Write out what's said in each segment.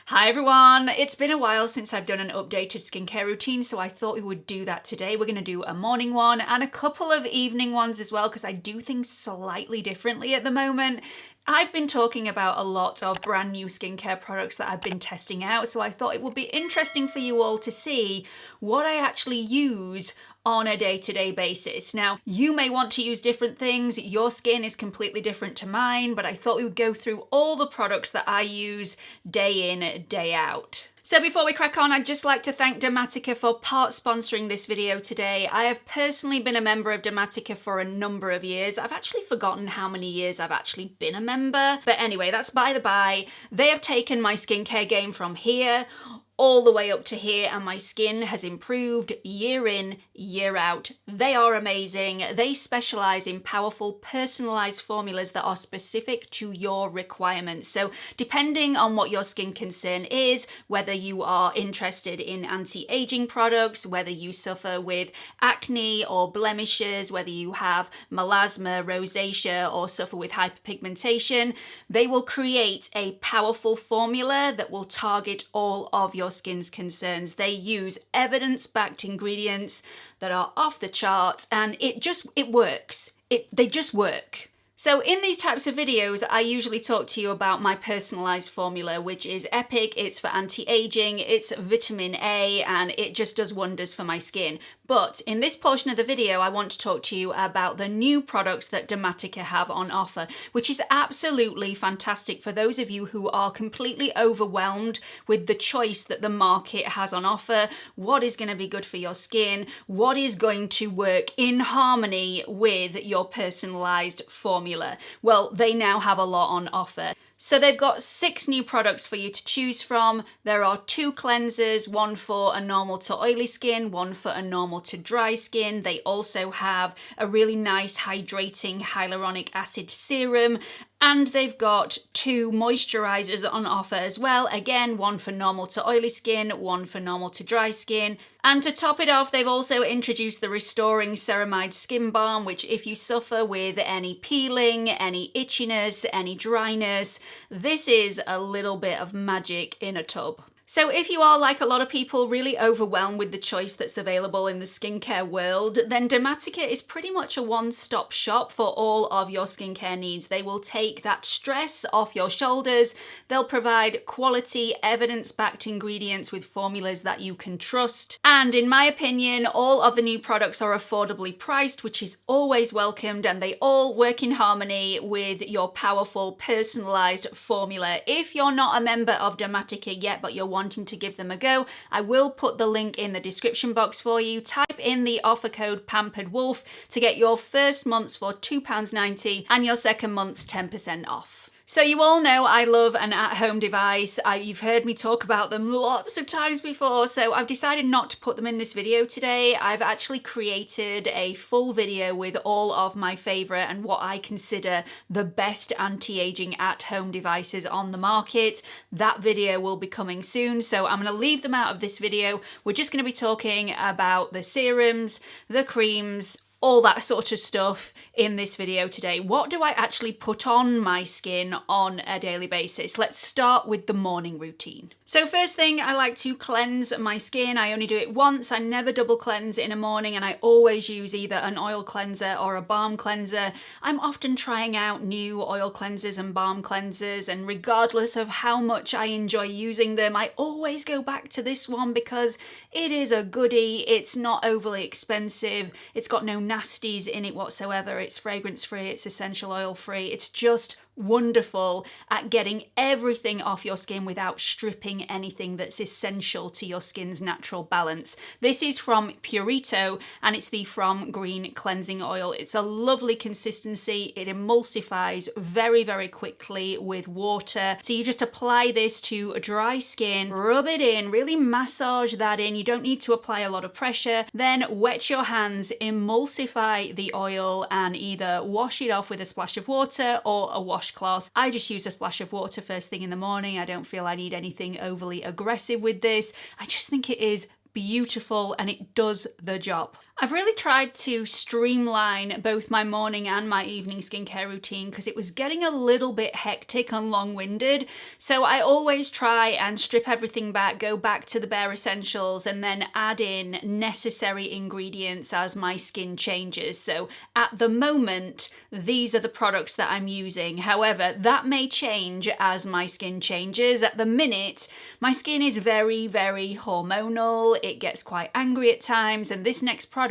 Hi everyone! It's been a while since I've done an updated skincare routine, so I thought we would do that today. We're going to do a morning one and a couple of evening ones as well, because I do things slightly differently at the moment. I've been talking about a lot of brand new skincare products that I've been testing out, so I thought it would be interesting for you all to see what I actually use on a day-to-day basis. Now, you may want to use different things, your skin is completely different to mine, but I thought we would go through all the products that I use day in, day out. So before we crack on, I'd just like to thank Dermatica for part sponsoring this video today. I have personally been a member of Dermatica for a number of years. I've actually forgotten how many years I've actually been a member, but anyway, that's by the by. They have taken my skincare game from here all the way up to here, and my skin has improved year in, year out. They are amazing. They specialize in powerful, personalized formulas that are specific to your requirements. So depending on what your skin concern is, whether you are interested in anti-aging products, whether you suffer with acne or blemishes, whether you have melasma, rosacea, or suffer with hyperpigmentation, they will create a powerful formula that will target all of your skin's concerns. They use evidence-backed ingredients that are off the charts, and it works. They just work. So in these types of videos, I usually talk to you about my personalized formula, which is epic. It's for anti-aging, it's vitamin A, and it just does wonders for my skin. But in this portion of the video, I want to talk to you about the new products that Dermatica have on offer, which is absolutely fantastic for those of you who are completely overwhelmed with the choice that the market has on offer. What is going to be good for your skin? What is going to work in harmony with your personalized formula? Well, they now have a lot on offer. So they've got 6 new products for you to choose from. There are 2 cleansers, one for a normal to oily skin, one for a normal to dry skin. They also have a really nice hydrating hyaluronic acid serum, and they've got 2 moisturizers on offer as well. Again, one for normal to oily skin, one for normal to dry skin. And to top it off, they've also introduced the Restoring Ceramide Skin Balm, which if you suffer with any peeling, any itchiness, any dryness, this is a little bit of magic in a tub. So if you are, like a lot of people, really overwhelmed with the choice that's available in the skincare world, then Dermatica is pretty much a one-stop shop for all of your skincare needs. They will take that stress off your shoulders. They'll provide quality, evidence-backed ingredients with formulas that you can trust. And in my opinion, all of the new products are affordably priced, which is always welcomed, and they all work in harmony with your powerful, personalized formula. If you're not a member of Dermatica yet, but you're wanting to give them a go, I will put the link in the description box for you. Type in the offer code pamperedwolf to get your first months for £2.90 and your second month's 10% off. So you all know I love an at-home device. You've heard me talk about them lots of times before, so I've decided not to put them in this video today. I've actually created a full video with all of my favourite and what I consider the best anti-aging at-home devices on the market. That video will be coming soon, so I'm going to leave them out of this video. We're just going to be talking about the serums, the creams, all that sort of stuff in this video today. What do I actually put on my skin on a daily basis? Let's start with the morning routine. So first thing, I like to cleanse my skin. I only do it once. I never double cleanse in a morning, and I always use either an oil cleanser or a balm cleanser. I'm often trying out new oil cleansers and balm cleansers, and regardless of how much I enjoy using them, I always go back to this one because it is a goodie. It's not overly expensive. It's got no nasties in it whatsoever. It's fragrance free, it's essential oil free. It's just wonderful at getting everything off your skin without stripping anything that's essential to your skin's natural balance. This is from Purito, and it's the From Green Cleansing Oil. It's a lovely consistency. It emulsifies very, very quickly with water. So you just apply this to dry skin, rub it in, really massage that in. You don't need to apply a lot of pressure. Then wet your hands, emulsify the oil, and either wash it off with a splash of water or a washcloth. I just use a splash of water first thing in the morning. I don't feel I need anything overly aggressive with this. I just think it is beautiful and it does the job. I've really tried to streamline both my morning and my evening skincare routine because it was getting a little bit hectic and long-winded. So I always try and strip everything back, go back to the bare essentials, and then add in necessary ingredients as my skin changes. So at the moment, these are the products that I'm using. However, that may change as my skin changes. At the minute, my skin is very, very hormonal. It gets quite angry at times, and this next product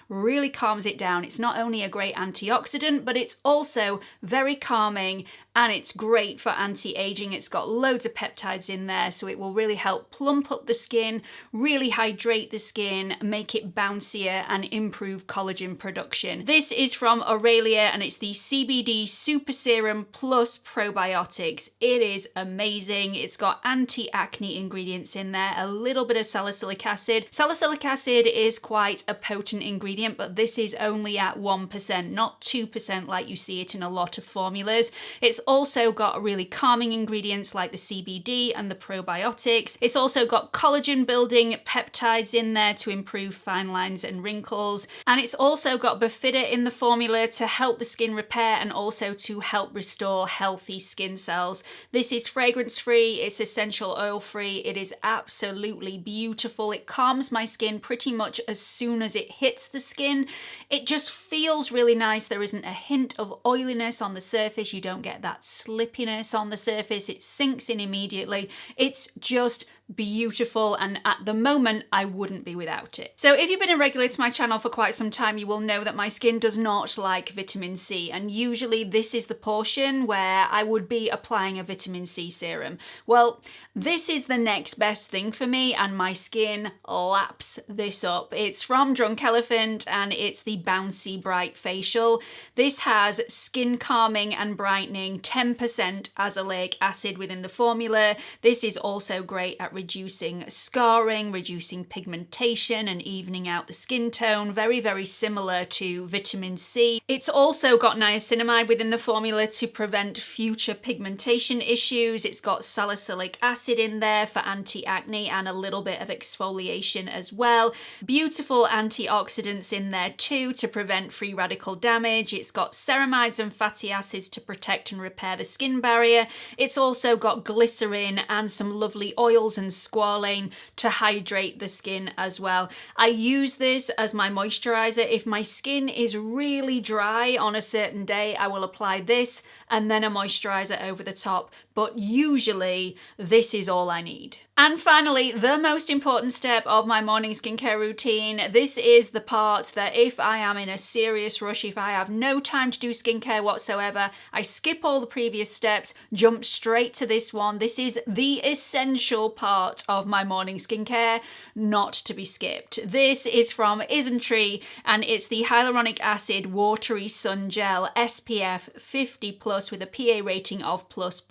really calms it down. It's not only a great antioxidant, but it's also very calming, and it's great for anti-aging. It's got loads of peptides in there, so it will really help plump up the skin, really hydrate the skin, make it bouncier, and improve collagen production. This is from Aurelia, and it's the CBD Super Serum Plus Probiotics. It is amazing. It's got anti-acne ingredients in there, a little bit of salicylic acid. Salicylic acid is quite a potent ingredient, but this is only at 1%, not 2% like you see it in a lot of formulas. It's also got really calming ingredients like the CBD and the probiotics. It's also got collagen building peptides in there to improve fine lines and wrinkles. And it's also got bifida in the formula to help the skin repair and also to help restore healthy skin cells. This is fragrance free, it's essential oil free, it is absolutely beautiful. It calms my skin pretty much as soon as it hits the skin. It just feels really nice. There isn't a hint of oiliness on the surface. You don't get that slippiness on the surface. It sinks in immediately. It's just beautiful, and at the moment I wouldn't be without it. So if you've been a regular to my channel for quite some time, you will know that my skin does not like vitamin C, and usually this is the portion where I would be applying a vitamin C serum. Well, this is the next best thing for me, and my skin laps this up. It's from Drunk Elephant, and it's the Bouncy Bright Facial. This has skin calming and brightening, 10% azelaic acid within the formula. This is also great at reducing scarring, reducing pigmentation, and evening out the skin tone. Very, very similar to vitamin C. It's also got niacinamide within the formula to prevent future pigmentation issues. It's got salicylic acid in there for anti-acne and a little bit of exfoliation as well. Beautiful antioxidants in there too to prevent free radical damage. It's got ceramides and fatty acids to protect and repair the skin barrier. It's also got glycerin and some lovely oils and squalane to hydrate the skin as well. I use this as my moisturizer. If my skin is really dry on a certain day, I will apply this and then a moisturizer over the top, but usually this is all I need. And finally, the most important step of my morning skincare routine. This is the part that if I am in a serious rush, if I have no time to do skincare whatsoever, I skip all the previous steps, jump straight to this one. This is the essential part of my morning skincare, not to be skipped. This is from Isntree, and it's the Hyaluronic Acid Watery Sun Gel SPF 50+ with a PA rating of plus.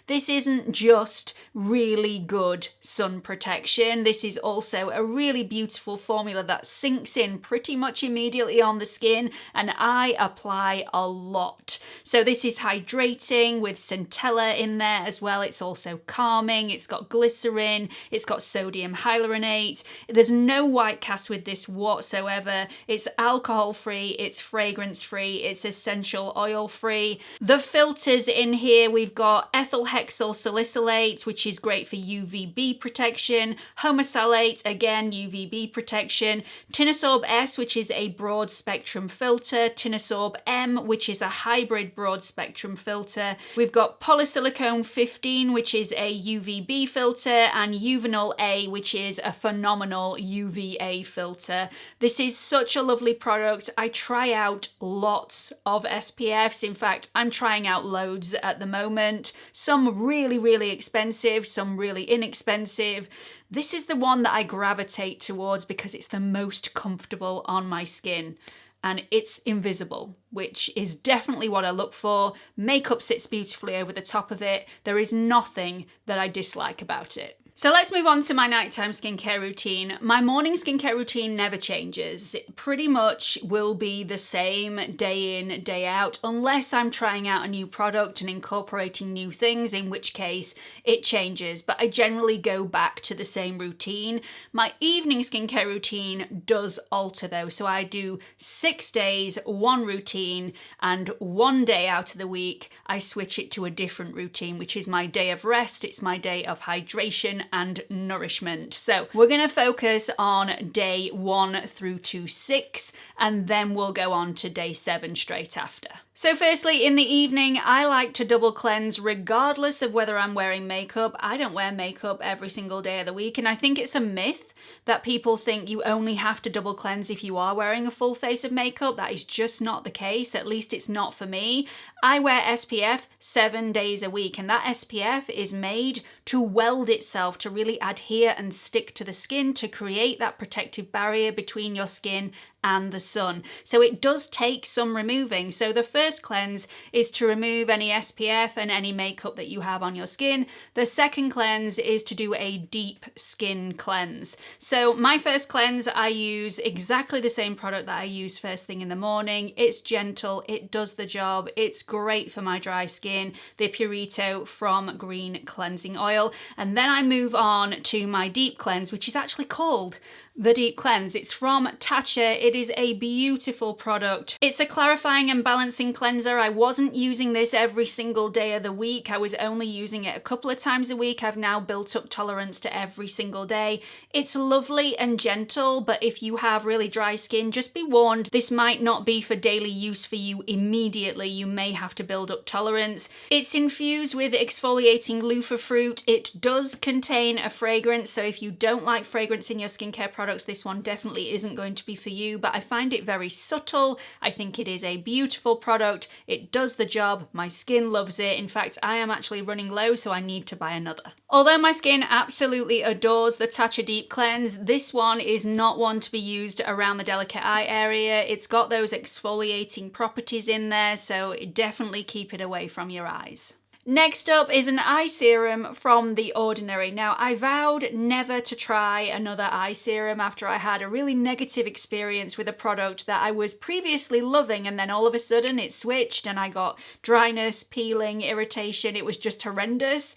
This isn't just really good sun protection. This is also a really beautiful formula that sinks in pretty much immediately on the skin, and I apply a lot. So this is hydrating with centella in there as well. It's also calming. It's got glycerin. It's got sodium hyaluronate. There's no white cast with this whatsoever. It's alcohol free. It's fragrance free. It's essential oil free. The filters in here, we've got ethyl hexyl salicylate, which is great for UVB protection, homosalate, again UVB protection, Tinosorb S, which is a broad spectrum filter, Tinosorb M, which is a hybrid broad spectrum filter. We've got polysilicone 15, which is a UVB filter, and Uvinol A, which is a phenomenal UVA filter. This is such a lovely product. I try out lots of SPFs. In fact, I'm trying out loads at the moment. Some really, really expensive, some really inexpensive. This is the one that I gravitate towards because it's the most comfortable on my skin. And it's invisible, which is definitely what I look for. Makeup sits beautifully over the top of it. There is nothing that I dislike about it. So let's move on to my nighttime skincare routine. My morning skincare routine never changes. It pretty much will be the same day in, day out, unless I'm trying out a new product and incorporating new things, in which case it changes. But I generally go back to the same routine. My evening skincare routine does alter though. So I do 6 days, one routine, and one day out of the week, I switch it to a different routine, which is my day of rest. It's my day of hydration and nourishment. So we're going to focus on day 1 through to 6, and then we'll go on to day 7 straight after. So firstly, in the evening, I like to double cleanse regardless of whether I'm wearing makeup. I don't wear makeup every single day of the week, and I think it's a myth that people think you only have to double cleanse if you are wearing a full face of makeup. That is just not the case. At least it's not for me. I wear SPF 7 days a week, and that SPF is made to weld itself, to really adhere and stick to the skin, to create that protective barrier between your skin and the sun. So it does take some removing. So the first cleanse is to remove any SPF and any makeup that you have on your skin. The second cleanse is to do a deep skin cleanse. So my first cleanse, I use exactly the same product that I use first thing in the morning. It's gentle, it does the job, it's great for my dry skin, the Purito from Green Cleansing Oil. And then I move on to my deep cleanse, which is actually called the Deep Cleanse. It's from Tatcha. It is a beautiful product. It's a clarifying and balancing cleanser. I wasn't using this every single day of the week. I was only using it a couple of times a week. I've now built up tolerance to every single day. It's lovely and gentle, but if you have really dry skin, just be warned, this might not be for daily use for you immediately. You may have to build up tolerance. It's infused with exfoliating loofah fruit. It does contain a fragrance, so if you don't like fragrance in your skincare products, this one definitely isn't going to be for you, but I find it very subtle. I think it is a beautiful product. It does the job. My skin loves it. In fact, I am actually running low, so I need to buy another. Although my skin absolutely adores the Tatcha Deep Cleanse, this one is not one to be used around the delicate eye area. It's got those exfoliating properties in there, so definitely keep it away from your eyes. Next up is an eye serum from The Ordinary. Now, I vowed never to try another eye serum after I had a really negative experience with a product that I was previously loving, and then all of a sudden it switched and I got dryness, peeling, irritation. It was just horrendous.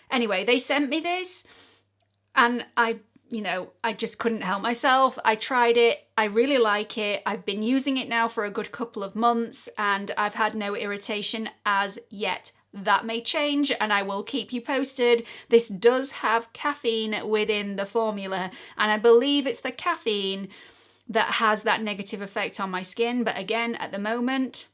Anyway, they sent me this and I just couldn't help myself. I tried it. I really like it. I've been using it now for a good couple of months and I've had no irritation as yet. That may change and I will keep you posted. This does have caffeine within the formula, and I believe it's the caffeine that has that negative effect on my skin. But again, at the moment,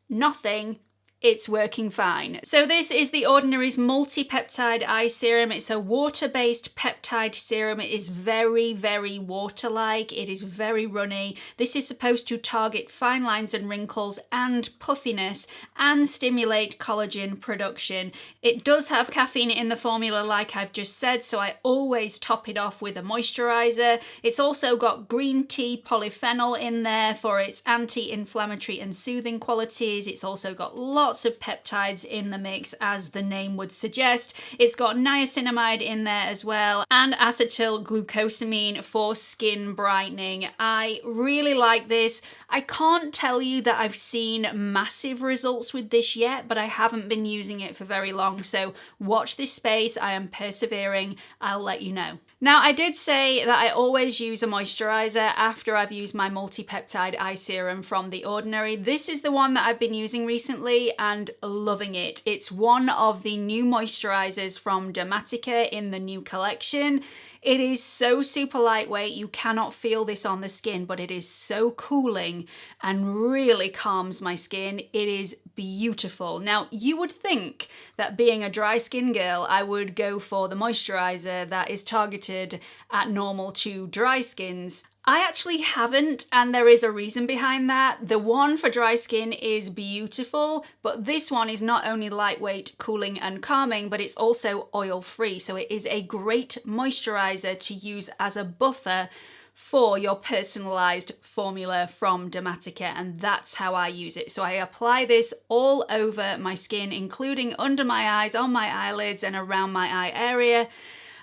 nothing. It's working fine. So this is The Ordinary's multi-peptide eye serum. It's a water-based peptide serum. It is very, very water-like. It is very runny. This is supposed to target fine lines and wrinkles and puffiness and stimulate collagen production. It does have caffeine in the formula, like I've just said, so I always top it off with a moisturizer. It's also got green tea polyphenol in there for its anti-inflammatory and soothing qualities. It's also got lots of peptides in the mix, as the name would suggest. It's got niacinamide in there as well, and acetylglucosamine for skin brightening. I really like this. I can't tell you that I've seen massive results with this yet, but I haven't been using it for very long, so watch this space. I am persevering. I'll let you know. Now, I did say that I always use a moisturizer after I've used my multi-peptide eye serum from The Ordinary. This is the one that I've been using recently and loving it. It's one of the new moisturizers from Dermatica in the new collection. It is so super lightweight, you cannot feel this on the skin, but it is so cooling and really calms my skin. It is beautiful. Now, you would think that being a dry skin girl, I would go for the moisturizer that is targeted at normal to dry skins. I actually haven't, and there is a reason behind that. The one for dry skin is beautiful, but this one is not only lightweight, cooling and calming, but it's also oil-free. So it is a great moisturizer to use as a buffer for your personalized formula from Dermatica, and that's how I use it. So I apply this all over my skin, including under my eyes, on my eyelids and around my eye area.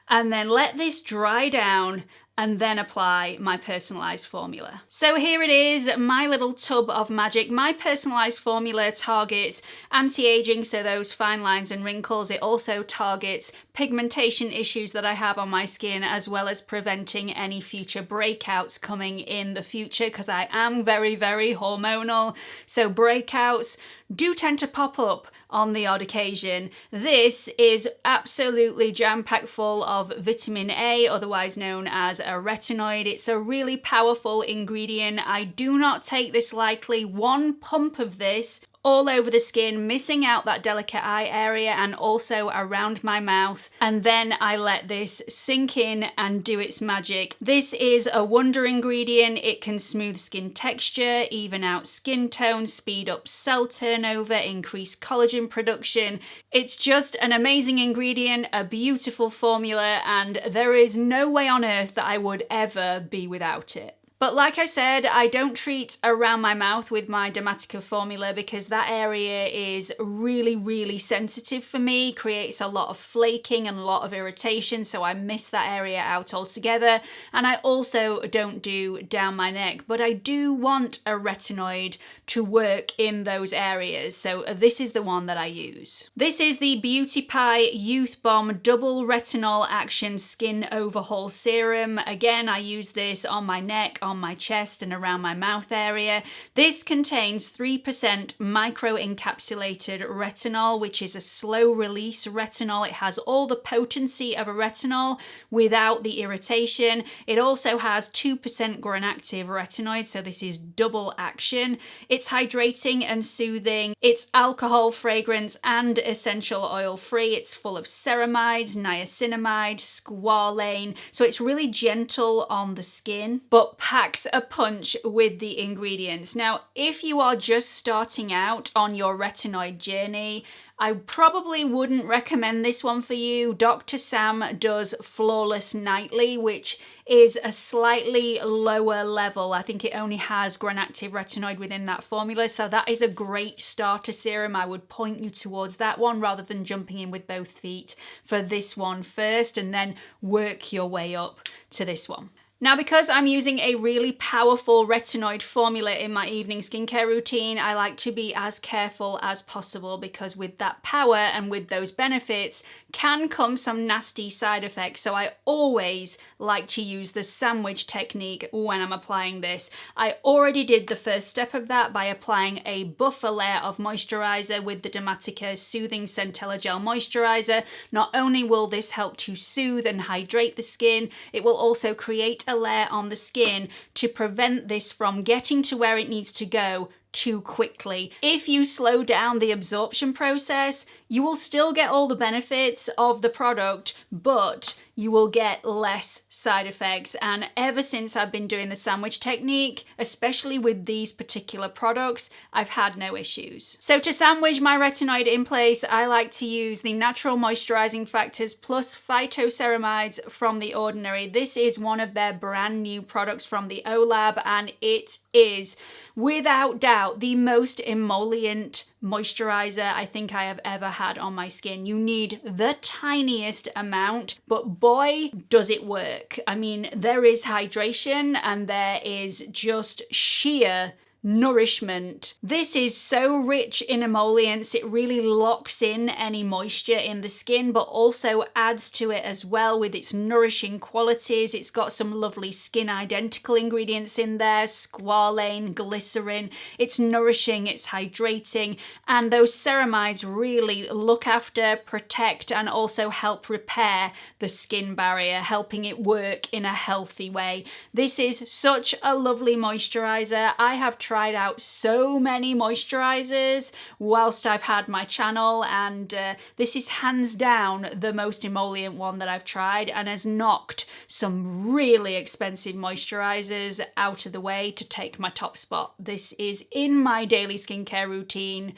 and then let this dry down and then apply my personalized formula. So here it is, my little tub of magic. My personalized formula targets anti-aging, so those fine lines and wrinkles. It also targets pigmentation issues that I have on my skin, as well as preventing any future breakouts coming in the future, because I am very, very hormonal. So breakouts do tend to pop up on the odd occasion. This is absolutely jam-packed full of vitamin A, otherwise known as a retinoid. It's a really powerful ingredient. I do not take this lightly. One pump of this all over the skin, missing out that delicate eye area and also around my mouth. And then I let this sink in and do its magic. This is a wonder ingredient. It can smooth skin texture, even out skin tone, speed up cell turnover, increase collagen production. It's just an amazing ingredient, a beautiful formula, and there is no way on earth that I would ever be without it. But like I said, I don't treat around my mouth with my Dermatica formula because that area is really, really sensitive for me, creates a lot of flaking and a lot of irritation, so I miss that area out altogether. And I also don't do down my neck, but I do want a retinoid to work in those areas, so this is the one that I use. This is the Beauty Pie Youth Bomb Double Retinol Action Skin Overhaul Serum. Again, I use this on my neck, on my chest and around my mouth area. This contains 3% micro-encapsulated retinol, which is a slow release retinol. It has all the potency of a retinol without the irritation. It also has 2% gram-active retinoid, so this is double action. It's hydrating and soothing. It's alcohol, fragrance and essential oil free. It's full of ceramides, niacinamide, squalane, so it's really gentle on the skin, but packs a punch with the ingredients. Now, if you are just starting out on your retinoid journey, I probably wouldn't recommend this one for you. Dr. Sam does Flawless Nightly, which is a slightly lower level. I think it only has gram-active retinoid within that formula, so that is a great starter serum. I would point you towards that one rather than jumping in with both feet for this one first and then work your way up to this one. Now, because I'm using a really powerful retinoid formula in my evening skincare routine, I like to be as careful as possible because with that power and with those benefits can come some nasty side effects. So I always like to use the sandwich technique when I'm applying this. I already did the first step of that by applying a buffer layer of moisturizer with the Dermatica Soothing Centella Gel Moisturizer. Not only will this help to soothe and hydrate the skin, it will also create a layer on the skin to prevent this from getting to where it needs to go too quickly. If you slow down the absorption process, you will still get all the benefits of the product, but you will get less side effects. And ever since I've been doing the sandwich technique, especially with these particular products, I've had no issues. So to sandwich my retinoid in place, I like to use the Natural Moisturizing Factors plus phytoceramides from The Ordinary. This is one of their brand new products from the OLab, and it is without doubt the most emollient moisturizer I think I have ever had on my skin. You need the tiniest amount, but boy, does it work. I mean, there is hydration and there is just sheer nourishment. This is so rich in emollients, it really locks in any moisture in the skin, but also adds to it as well with its nourishing qualities. It's got some lovely skin identical ingredients in there, squalane, glycerin. It's nourishing, it's hydrating, and those ceramides really look after, protect, and also help repair the skin barrier, helping it work in a healthy way. This is such a lovely moisturizer. I have tried out so many moisturizers whilst I've had my channel, and this is hands down the most emollient one that I've tried and has knocked some really expensive moisturizers out of the way to take my top spot. This is in my daily skincare routine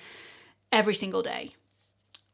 every single day.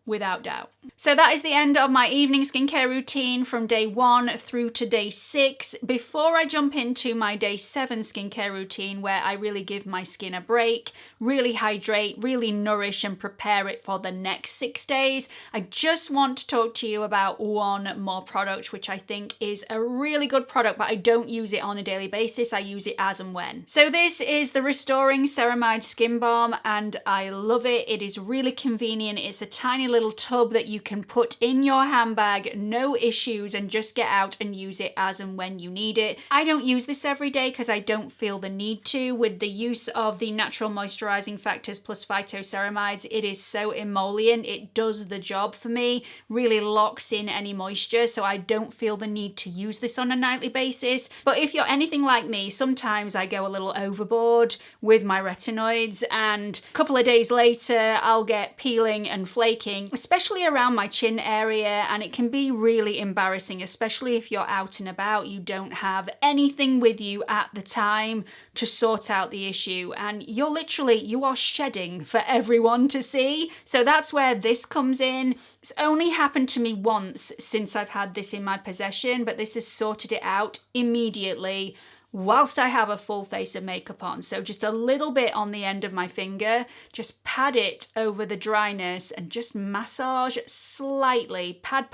without doubt. So that is the end of my evening skincare routine from day 1 through to day 6. Before I jump into my day 7 skincare routine, where I really give my skin a break, really hydrate, really nourish and prepare it for the next 6 days, I just want to talk to you about one more product, which I think is a really good product, but I don't use it on a daily basis. I use it as and when. So this is the Restoring Ceramide Skin Balm, and I love it. It is really convenient. It's a tiny little tub that you can put in your handbag, no issues, and just get out and use it as and when you need it. I don't use this every day because I don't feel the need to. With the use of the natural moisturizing factors plus phytoceramides, it is so emollient. It does the job for me, really locks in any moisture, so I don't feel the need to use this on a nightly basis. But if you're anything like me, sometimes I go a little overboard with my retinoids, and a couple of days later I'll get peeling and flaking, especially around my chin area, and it can be really embarrassing, especially if you're out and about, you don't have anything with you at the time to sort out the issue, and you are shedding for everyone to see. So that's where this comes in. It's only happened to me once since I've had this in my possession, but this has sorted it out immediately whilst I have a full face of makeup on. So just a little bit on the end of my finger, just pad it over the dryness and just massage slightly, pad,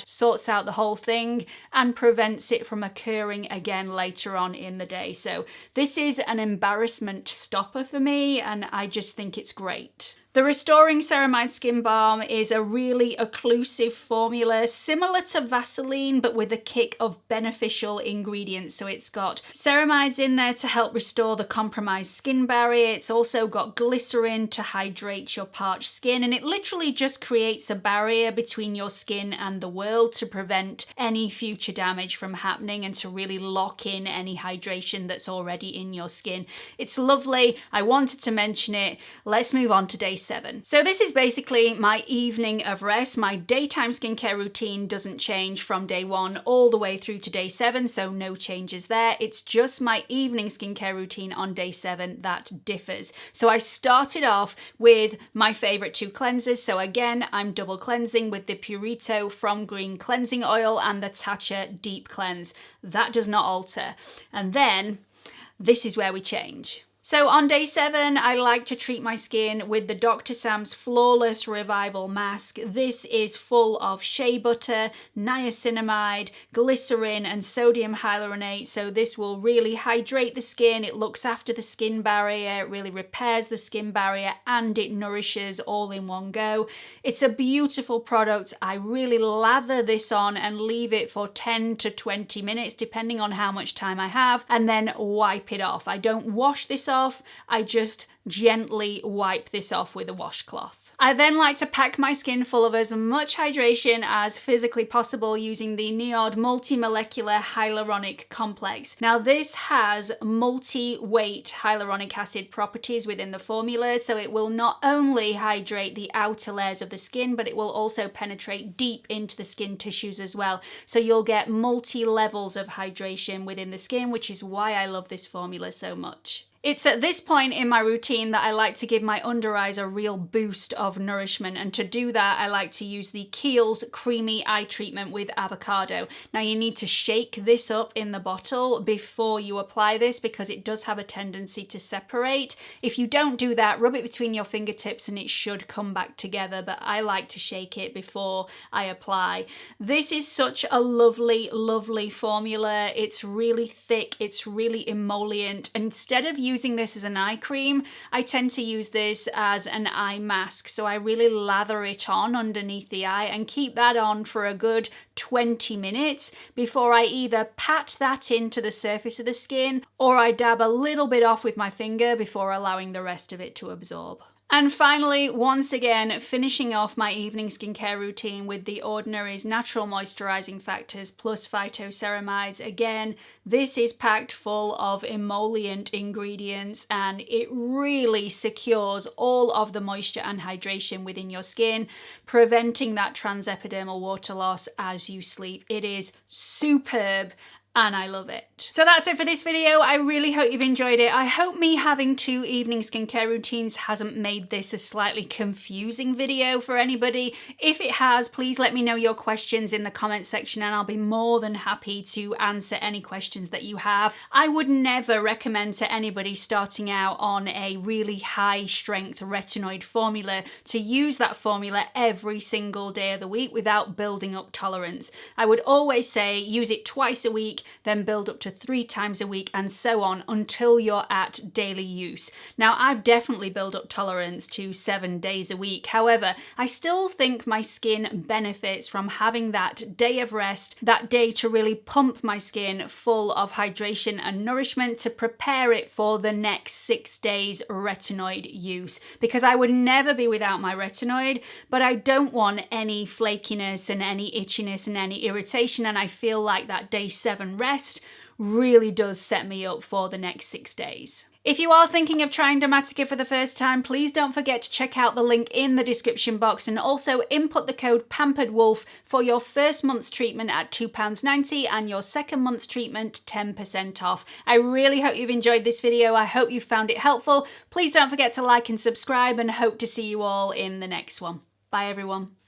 sorts out the whole thing and prevents it from occurring again later on in the day. So this is an embarrassment stopper for me, and I just think it's great. The Restoring Ceramide Skin Balm is a really occlusive formula, similar to Vaseline, but with a kick of beneficial ingredients. So it's got ceramides in there to help restore the compromised skin barrier. It's also got glycerin to hydrate your parched skin, and it literally just creates a barrier between your skin and the world to prevent any future damage from happening and to really lock in any hydration that's already in your skin. It's lovely. I wanted to mention it. Let's move on to day 7. So this is basically my evening of rest. My daytime skincare routine doesn't change from day 1 all the way through to day 7, so no changes there. It's just my evening skincare routine on day 7 that differs. So I started off with my favorite 2 cleansers. So again, I'm double cleansing with the Purito From Green Cleansing Oil and the Tatcha Deep Cleanse. That does not alter. And then this is where we change. So on day 7, I like to treat my skin with the Dr. Sam's Flawless Revival Mask. This is full of shea butter, niacinamide, glycerin, and sodium hyaluronate. So this will really hydrate the skin. It looks after the skin barrier, it really repairs the skin barrier, and it nourishes all in one go. It's a beautiful product. I really lather this on and leave it for 10 to 20 minutes, depending on how much time I have, and then wipe it off. I don't wash this off. I just gently wipe this off with a washcloth. I then like to pack my skin full of as much hydration as physically possible using the NIOD Multi-Molecular Hyaluronic Complex. Now this has multi-weight hyaluronic acid properties within the formula, so it will not only hydrate the outer layers of the skin, but it will also penetrate deep into the skin tissues as well. So you'll get multi-levels of hydration within the skin, which is why I love this formula so much. It's at this point in my routine that I like to give my under eyes a real boost of nourishment, and to do that I like to use the Kiehl's Creamy Eye Treatment with Avocado. Now you need to shake this up in the bottle before you apply this because it does have a tendency to separate. If you don't do that, rub it between your fingertips and it should come back together, but I like to shake it before I apply. This is such a lovely, lovely formula. It's really thick, it's really emollient. Instead of using this as an eye cream, I tend to use this as an eye mask. So I really lather it on underneath the eye and keep that on for a good 20 minutes before I either pat that into the surface of the skin or I dab a little bit off with my finger before allowing the rest of it to absorb. And finally, once again, finishing off my evening skincare routine with the Ordinary's Natural Moisturizing Factors plus phytoceramides. Again, this is packed full of emollient ingredients and it really secures all of the moisture and hydration within your skin, preventing that transepidermal water loss as you sleep. It is superb. and I love it. So that's it for this video. I really hope you've enjoyed it. I hope me having 2 evening skincare routines hasn't made this a slightly confusing video for anybody. If it has, please let me know your questions in the comment section and I'll be more than happy to answer any questions that you have. I would never recommend to anybody starting out on a really high strength retinoid formula to use that formula every single day of the week without building up tolerance. I would always say use it twice a week, then build up to 3 times a week and so on until you're at daily use. Now, I've definitely built up tolerance to 7 days a week. However, I still think my skin benefits from having that day of rest, that day to really pump my skin full of hydration and nourishment to prepare it for the next 6 days retinoid use. Because I would never be without my retinoid, but I don't want any flakiness and any itchiness and any irritation, and I feel like that day 7 rest really does set me up for the next 6 days. If you are thinking of trying Dermatica for the first time, please don't forget to check out the link in the description box and also input the code pamperedwolf for your first month's treatment at £2.90 and your second month's treatment 10% off. I really hope you've enjoyed this video. I hope you found it helpful. Please don't forget to like and subscribe and hope to see you all in the next one. Bye everyone.